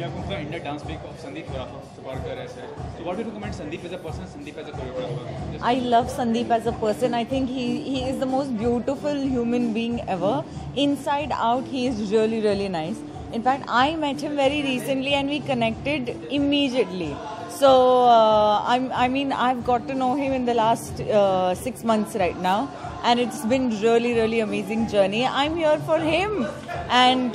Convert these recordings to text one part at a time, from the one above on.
You have come from the India Dance Week of Sandeep Suparkar as well. So what do you recommend Sandeep as a person, Sandeep as a choreographer? I love Sandeep as a person. I think he is the most beautiful human being ever. Inside out, he is really, really nice. In fact, I met him very recently and we connected immediately. So, I've got to know him in the last 6 months right now. And it's been really, really amazing journey. I'm here for him. And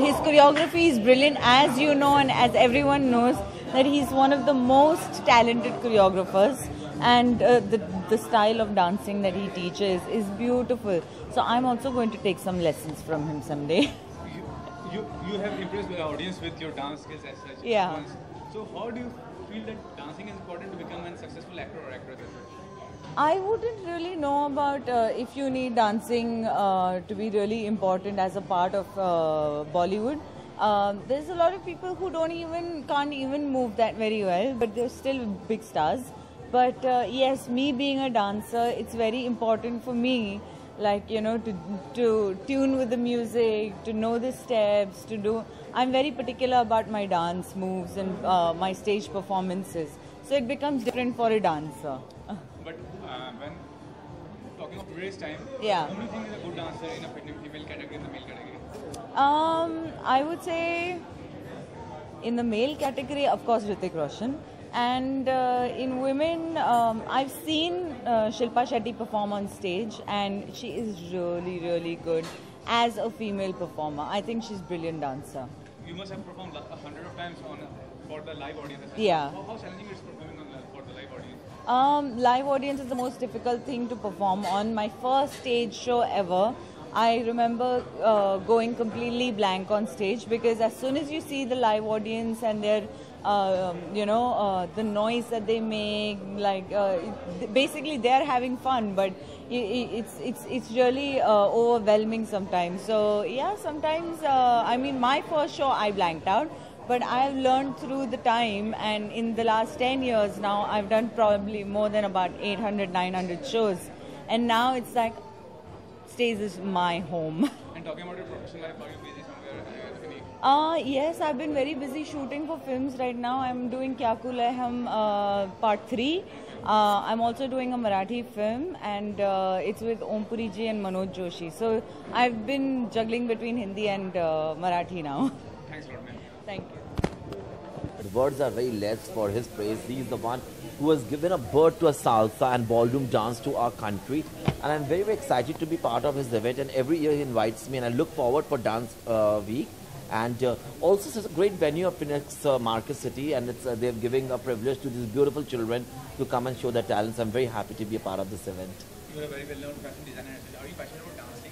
his choreography is brilliant, as you know and as everyone knows, that he's one of the most talented choreographers. And the style of dancing that he teaches is beautiful. So I'm also going to take some lessons from him someday. You have impressed the audience with your dance skills as such. Yeah. Once. So how do you feel that dancing is important to become a successful actor or actress as such? I wouldn't really know about if you need dancing to be really important as a part of Bollywood. There's a lot of people who can't even move that very well, but they're still big stars. But yes, me being a dancer, it's very important for me, like, you know, to tune with the music, to know the steps, to do. I'm very particular about my dance moves and my stage performances. So it becomes different for a dancer. But when talking of today's time, Yeah. who do you think is a good dancer in a female category and the male category? I would say in the male category, of course, Hrithik Roshan. And in women, I've seen Shilpa Shetty perform on stage, and she is really, really good as a female performer. I think she's a brilliant dancer. You must have performed 100 of times for the live audience. Yeah. How challenging is performing for the live audience? Live audience is the most difficult thing to perform on. My first stage show ever, I remember going completely blank on stage, because as soon as you see the live audience and their, the noise that they make, like basically they're having fun, but it's really overwhelming sometimes. So yeah, sometimes my first show I blanked out. But I've learned through the time, and in the last 10 years now, I've done probably more than about 800, 900 shows. And now it's like, stage is my home. And talking about your professional life, are you busy somewhere? Yes, I've been very busy shooting for films right now. I'm doing Kya Kula Hum Part 3. I'm also doing a Marathi film, and it's with Om Puri ji and Manoj Joshi. So I've been juggling between Hindi and Marathi now. Thanks a lot, man. Thank you. The words are very less for his praise. He is the one who has given a birth to a salsa and ballroom dance to our country. And I'm very, very excited to be part of his event. And every year he invites me, and I look forward for Dance Week. And also it's a great venue of Phoenix Market City, and they're giving a privilege to these beautiful children to come and show their talents. I'm very happy to be a part of this event. You are a very well-known fashion designer. Are you passionate about dancing?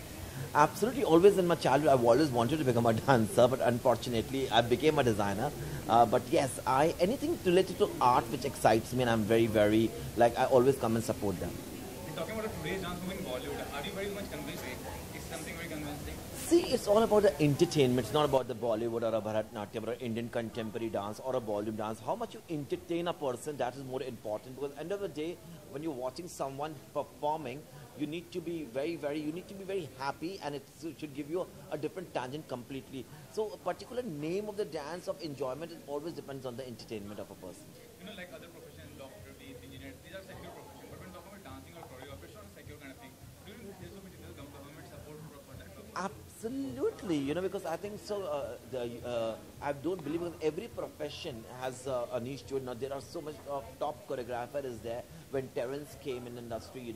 Absolutely. Always in my childhood, I've always wanted to become a dancer, but unfortunately, I became a designer. But yes, anything related to art which excites me, and I'm very, very, I always come and support them. And talking about today's dance movement in Bollywood, are you very much convinced? Is something very convincing? See, it's all about the entertainment. It's not about the Bollywood or a Bharatanatyam or Indian contemporary dance or a ballroom dance. How much you entertain a person, that is more important. Because at the end of the day, when you're watching someone performing, you need to be very happy, and it should give you a different tangent completely. So a particular name of the dance of enjoyment, it always depends on the entertainment of a person. You know, like other professions, doctor, engineer, these are secure professions. But when talking about dancing or choreography, it's not a secure kind of thing. Do you think there's so much government support for that purpose? Absolutely, because I think so. I don't believe that every profession has a niche to it. Now there are so much top choreographer is there. When Terence came in the industry,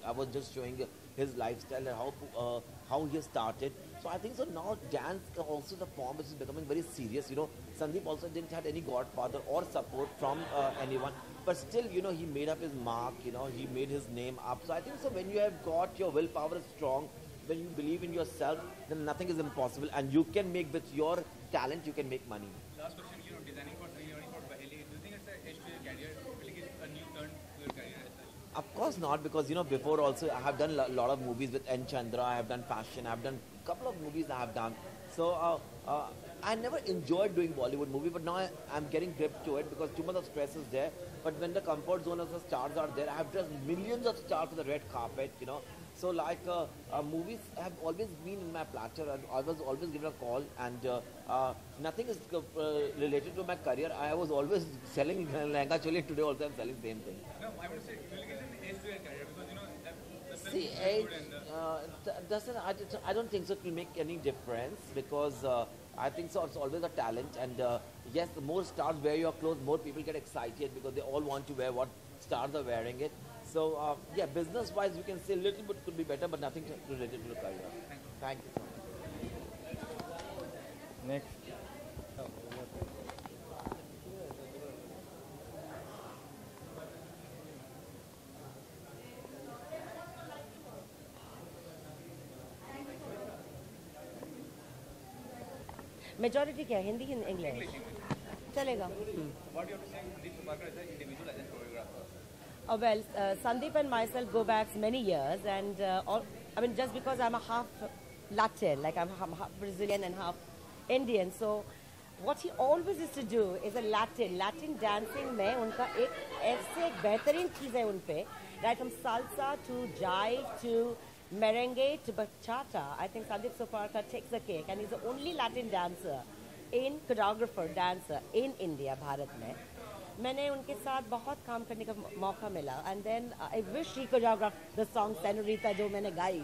I was just showing his lifestyle and how he started. So I think so now dance also the form which is becoming very serious. Sandeep also didn't have any godfather or support from anyone, but still he made up his mark. He made his name up. So I think so when you have got your willpower is strong, when you believe in yourself, then nothing is impossible, and you can make with your talent, you can make money. Last question, designing for Baheli, do you think it's a edge to your career? Will it give a new turn to your career as such? Of course not, because before also I have done a lot of movies with N. Chandra, I have done fashion, I have done a couple of movies I have done. So I never enjoyed doing Bollywood movie, but now I'm getting gripped to it because too much of stress is there. But when the comfort zone of the stars are there, I have dressed millions of stars for the red carpet, So like movies have always been in my platter, and I was always given a call, and nothing is related to my career. I was always selling lehenga choli. Today also I'm selling same thing. No, I would say really get an edge to your career because you know the film See, is very age good and doesn't. I don't think so. It will make any difference because I think so. It's always a talent, and yes, the more stars wear your clothes, more people get excited because they all want to wear what stars are wearing it. So yeah, business-wise, we can say a little bit could be better, but nothing related to the career. Thank you. Next. Majority क्या है Hindi in English चलेगा what do you have to say Sandeep Suparkar as an individual as a choreographer? Well, Sandeep and myself go back many years, and I mean, just because I'm a half Latin, like I'm half Brazilian and half Indian, so what he always used to do is a Latin dancing में उनका एक बेहतरीन चीज़ है उन पे, right from salsa to jive to merengue to bachata. I think Sandeep Suparkar takes the cake, and he's the only Latin dancer in choreographer dancer in India, Bharat में. मैंने उनके साथ बहुत काम करने का मौका मिला, and then I wish he choreographed the song Senorita जो मैंने गाई,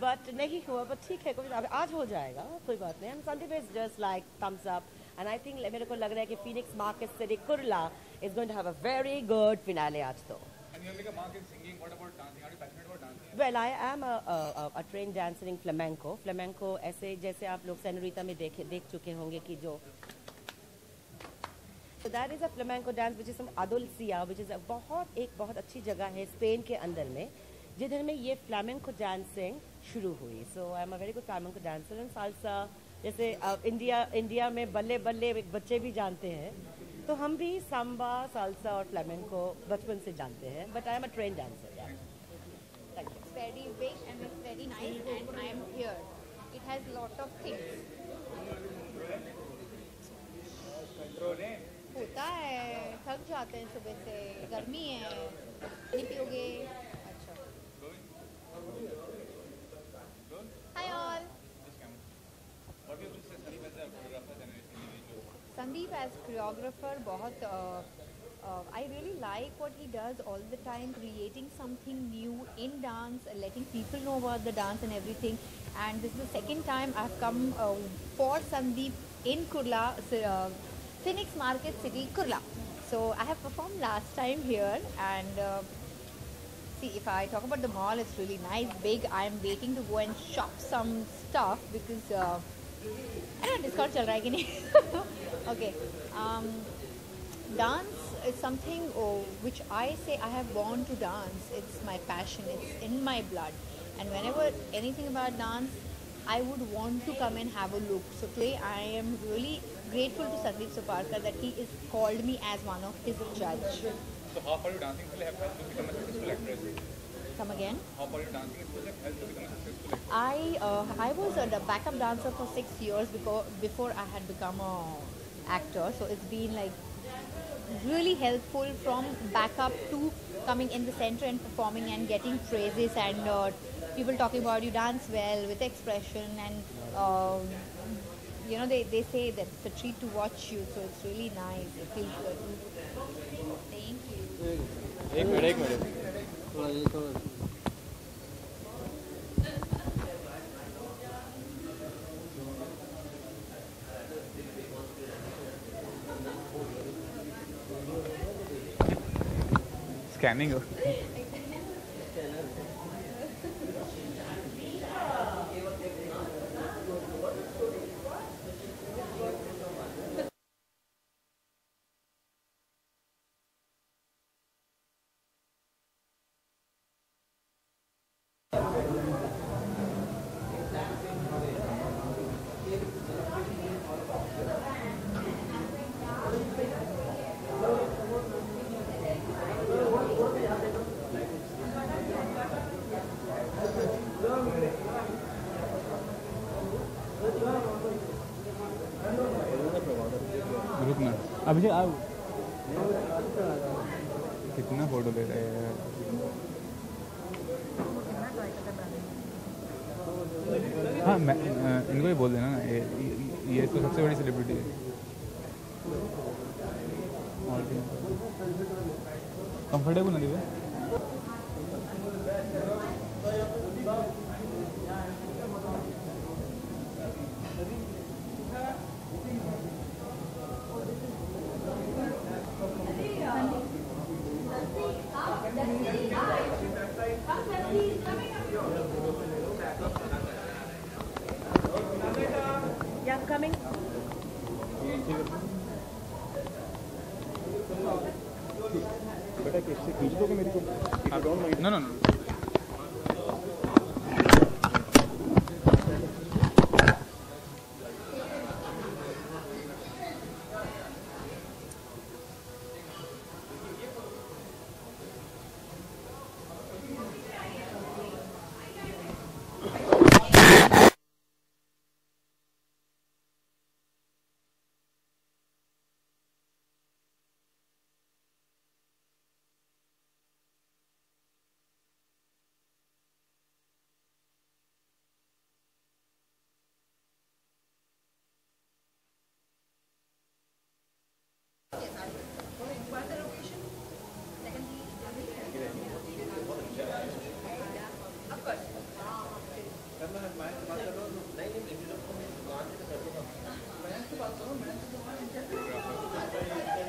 but नहीं हुआ. but ठीक है, कोई आज हो जाएगा, कोई बात नहीं. And Sandeep is just like thumbs up, and I think मेरे को लग रहा है कि Phoenix Market City Kurla is going to have a very good finale आज तो. And you have like a mark in singing. What about dancing? Are you passionate about dancing? Well, I am a trained dancer in flamenco. Flamenco ऐसे जैसे आप लोग सेनोरिता में देख चुके होंगे कि जो So that is a flamenco dance which is from Andalusia, which is a बहुत अच्छी जगह है स्पेन के अंदर में, जिधर में ये flamenco dancing शुरू हुई. So I am a very good flamenco dancer. and salsa जैसे इंडिया में बल्ले बल्ले एक बच्चे भी जानते हैं, तो हम भी samba, salsa और flamenco बचपन से जानते हैं. But I am a trained dancer. Yeah. Thank you. It's very big and it's very nice, and I am here. It has lot of things. Control है. होता है, थक जाते हैं सुबह से, गर्मी है, नहीं पियोगे? अच्छा. Hi all. What do you have to say Sandeep as a choreographer than an individual? Sandeep as choreographer बहुत I really like what he does all the time, creating something new in dance, letting people know about the dance and everything. And this is the second time I've come for Sandeep in Kurla, Phoenix Market City, Kurla. So I have performed last time here, and see, if I talk about the mall, it's really nice, big. I'm waiting to go and shop some stuff because I don't know, discount chal raha hai ki nahi? Okay. Dance is something which I say I have born to dance. It's my passion. It's in my blood. And whenever anything about dance, I would want to come and have a look. So today I am really grateful to Sandeep Suparkar that he is called me as one of his judge. So how far you dancing will have helped to become a successful actress? Come again? How far you dancing will have helped to become a successful actress? I was a backup dancer for 6 years before I had become a actor. So it's been like really helpful from backup to coming in the center and performing and getting praises and people talking about you dance well with expression, and you know, they say that it's a treat to watch you, so it's really nice. It feels good. Thank you. एक minute थोड़ा ये तो Scanning. रुकना अभिषेक आप कितना photo ले रहे हैं हाँ मैं इनको ही बोल देना ना, ये तो सबसे बड़ी सेलिब्रिटी है। कंफर्टेबल ना दिव्या? Yeah, I'm coming. बेटा कैसे खींच दोगे मेरी को? No no no.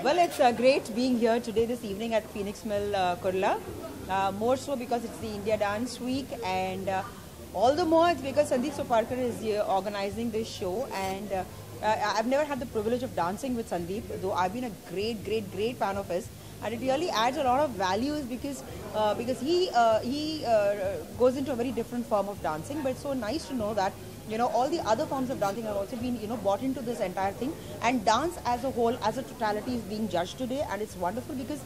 Well, it's great being here today this evening at Phoenix Mill, Kurla. More so because it's the India Dance Week, and all the more it's because Sandeep Soparkar is here organizing this show. And I've never had the privilege of dancing with Sandeep, though I've been a great fan of his. And it really adds a lot of values because he goes into a very different form of dancing. But it's so nice to know that all the other forms of dancing have also been bought into this entire thing, and dance as a whole, as a totality, is being judged today. And it's wonderful because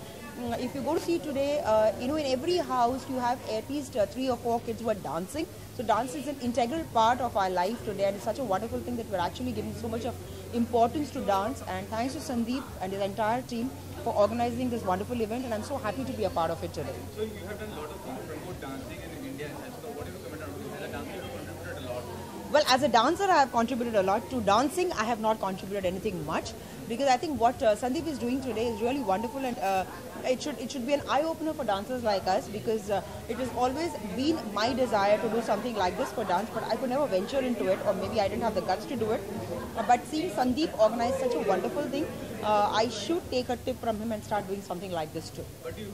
if you go to see today, in every house you have at least 3 or 4 kids who are dancing. So dance is an integral part of our life today, and it's such a wonderful thing that we're actually giving so much of importance to dance. And thanks to Sandeep and his entire team for organizing this wonderful event, and I'm so happy to be a part of it today. So you have done a lot of things to promote dancing in India and such. So what do you comment on this? As a dancer, you have contributed a lot. Well, as a dancer, I have contributed a lot. To dancing, I have not contributed anything much, because I think what Sandeep is doing today is really wonderful, and it should be an eye-opener for dancers like us, because it has always been my desire to do something like this for dance, but I could never venture into it, or maybe I didn't have the guts to do it. But seeing Sandeep organize such a wonderful thing, I should take a tip from him and start doing something like this too. But you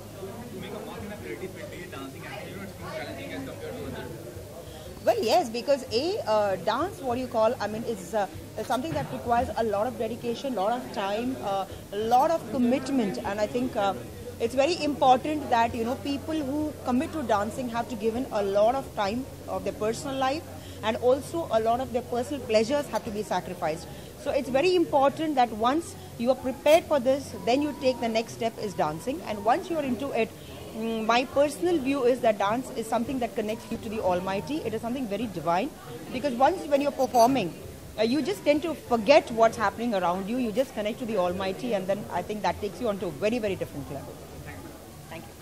make a mark in a creative field, dancing, actually, it's more challenging as compared to others. Well, yes, because dance, is something that requires a lot of dedication, a lot of time, a lot of commitment. And I think it's very important that, people who commit to dancing have to give in a lot of time of their personal life, and also a lot of their personal pleasures have to be sacrificed. So it's very important that once you are prepared for this, then you take the next step is dancing. And once you are into it, my personal view is that dance is something that connects you to the Almighty. It is something very divine, because when you're performing, you just tend to forget what's happening around you. You just connect to the Almighty, and then I think that takes you on to a very, very different level. Thank you.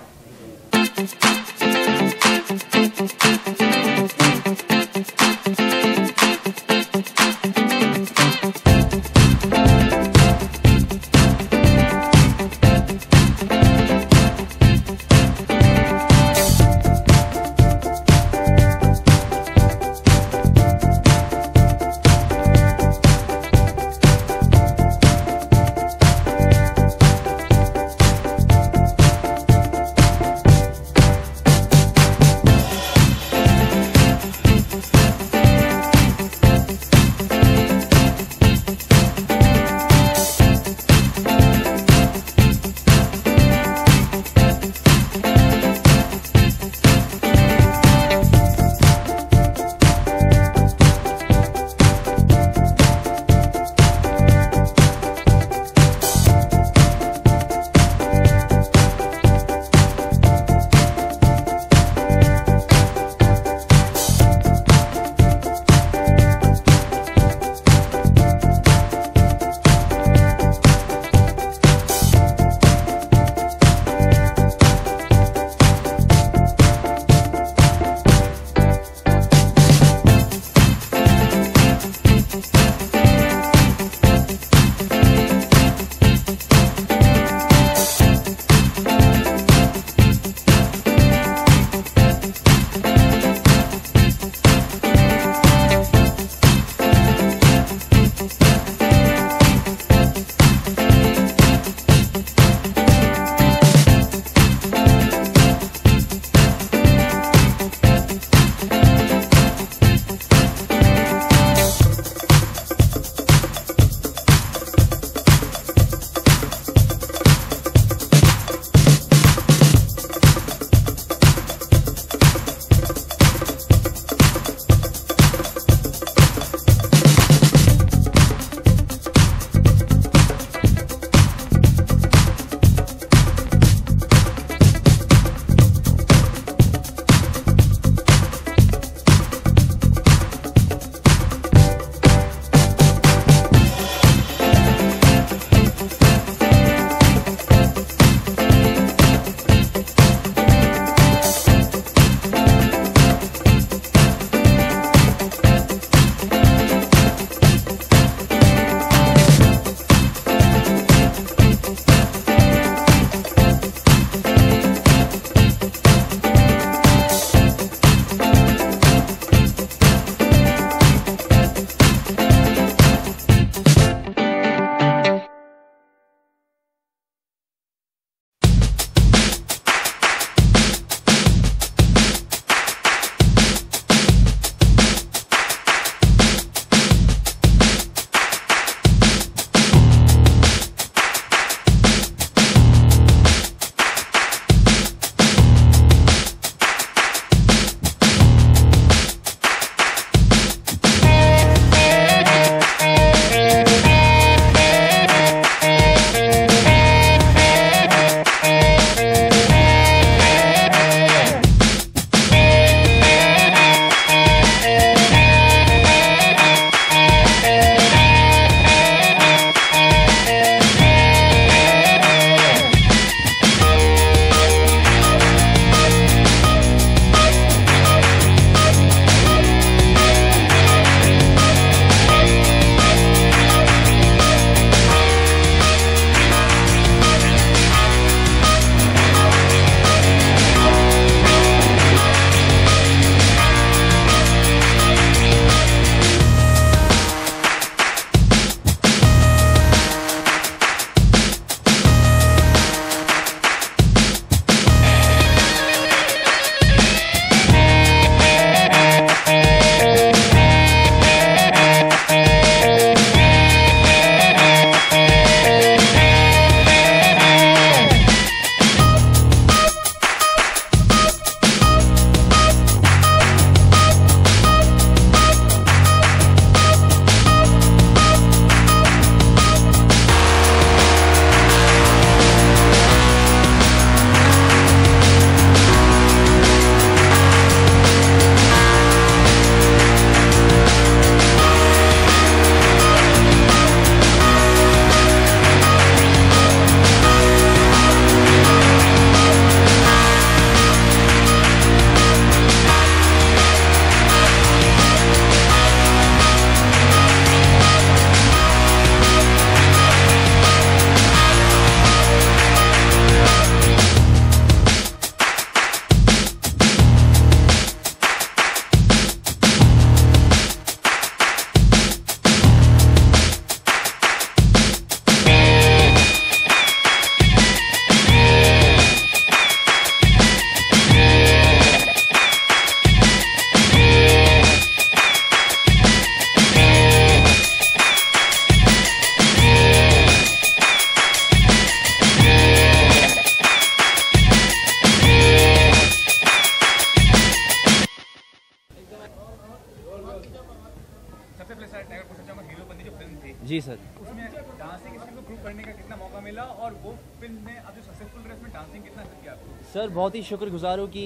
जी sir. उसमें dancing skill को prove करने का कितना मौका मिला और वो फिल्म में अब जो सक्सेसफुल रहे उसमें डांसिंग कितना हेल्प किया आपको? सर बहुत ही शुक्रगुजार हूँ कि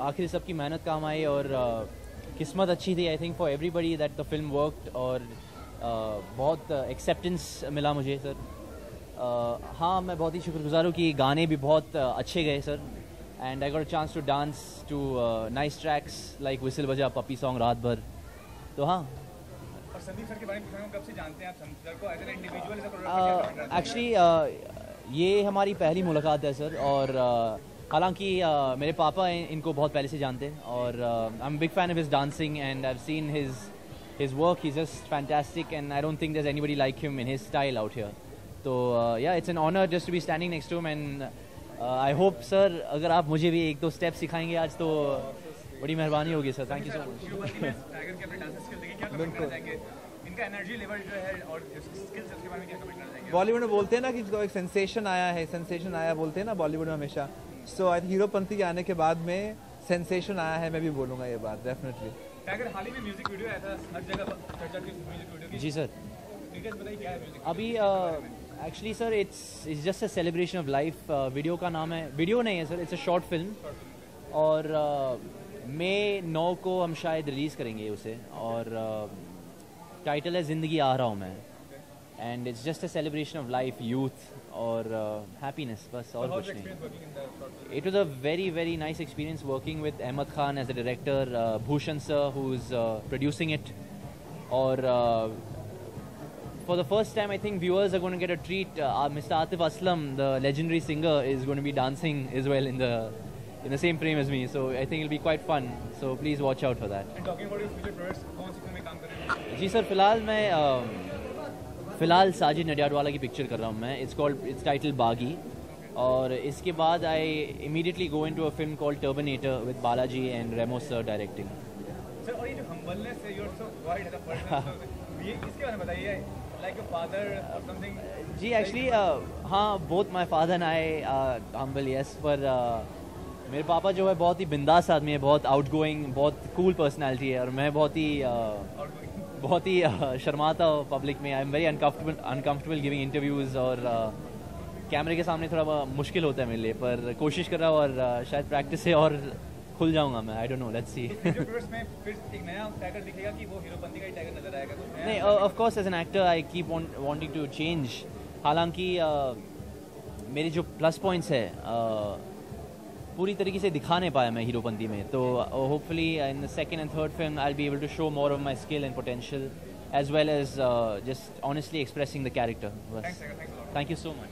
आखिर सबकी मेहनत काम आई और किस्मत अच्छी थी I think for everybody that the film worked और बहुत एक्सेप्टेंस मिला मुझे सर। हाँ मैं बहुत ही शुक्रगुजार हूँ कि गाने भी बहुत अच्छे गए sir and I got a chance to dance to nice tracks like whistle बजा पपी सॉन्ग रात भर। तो हाँ। और संदीप सर के बारे में पूछना कब से जानते हैं आप संदीप सर को as an individual as a choreographer? Actually ये हमारी पहली मुलाकात है सर और हालांकि मेरे पापा इनको बहुत पहले से जानते हैं और I am big fan of his dancing and I have seen his work he is just fantastic and I don't think there is anybody like him in his style out here. तो yeah it's an honour just to be standing next to him and I hope sir अगर आप मुझे भी एक दो step सिखाएंगे आज तो बड़ी मेहरबानी होगी sir. Thank you so much. Tiger के अपने डांस स्किल देखिए क्या कमेंट करना चाहेंगे? इनका एनर्जी लेवल जो है और स्किल्स उसके बारे में क्या कमेंट करना चाहेंगे? बॉलीवुड में बोलते हैं ना कि जो एक सेंसेशन आया है, सेंसेशन आया बोलते हैं ना बॉलीवुड में हमेशा। सो आई थिंक हीरोपंती के आने के बाद में सेंसेशन आया है, मैं भी बोलूँगा ये बात डेफिनेटली। टाइगर हाल ही में म्यूजिक वीडियो आया था, हर जगह चर्चा थी म्यूजिक वीडियो की। जी सर। डिटेल्स बताइए क्या है म्यूजिक? अभी actually sir it's just a celebration of life. Video का नाम है, वीडियो नहीं है sir, it's a short film और मई 9 को हम शायद रिलीज़ करेंगे उसे और टाइटल है ज़िंदगी आ रहा हूँ मैं and it's just a celebration of life, youth और हैप्पीनेस, बस और कुछ नहीं। It was a very, very nice experience working with Ahmed Khan as a director, Bhushan sir who's producing it. Or for the first time, I think viewers are going to get a treat. Mr. Atif Aslam, the legendary singer, is going to be dancing as well in the same frame as me. So I think it'll be quite fun. So please watch out for that. And talking about your future projects, कौन सी film में काम कर रहे हैं? जी sir, फिलहाल साजिद नडियाडवाला की picture कर रहा हूँ मैं। इट्स टाइटल बागी और इसके बाद I immediately go into a film called Terminator with Balaji and Remo sir directing. Sir और ये जो हम्बलनेस है, you are so wide as a person, ये इसके बारे में बताइए, लाइक योर फादर और समथिंग? जी एक्चुअली हाँ, both my father and I humble yes, पर मेरे पापा जो है बहुत ही बिंदास आदमी है, बहुत आउटगोइंग, बहुत कूल पर्सनैलिटी है और मैं बहुत ही शर्माता हूँ पब्लिक में। I am very uncomfortable giving interviews और कैमरे के सामने थोड़ा मुश्किल होता है मेरे लिए, पर कोशिश कर रहा हूँ और शायद प्रैक्टिस से और खुल जाऊंगा मैं। I don't know, let's see. में फिर एक नया टाइगर दिखेगा कि वो हीरोपंती का ही टाइगर नजर आएगा? तो नहीं, of course as an actor I keep wanting to change. हालांकि मेरे जो प्लस पॉइंट्स है पूरी तरीके से दिखा नहीं पाया मैं हीरोपंती में, तो hopefully in the second and third film I will be able to show more of my skill and potential as well as just honestly expressing the character. बस, thank you so much.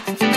Thank you.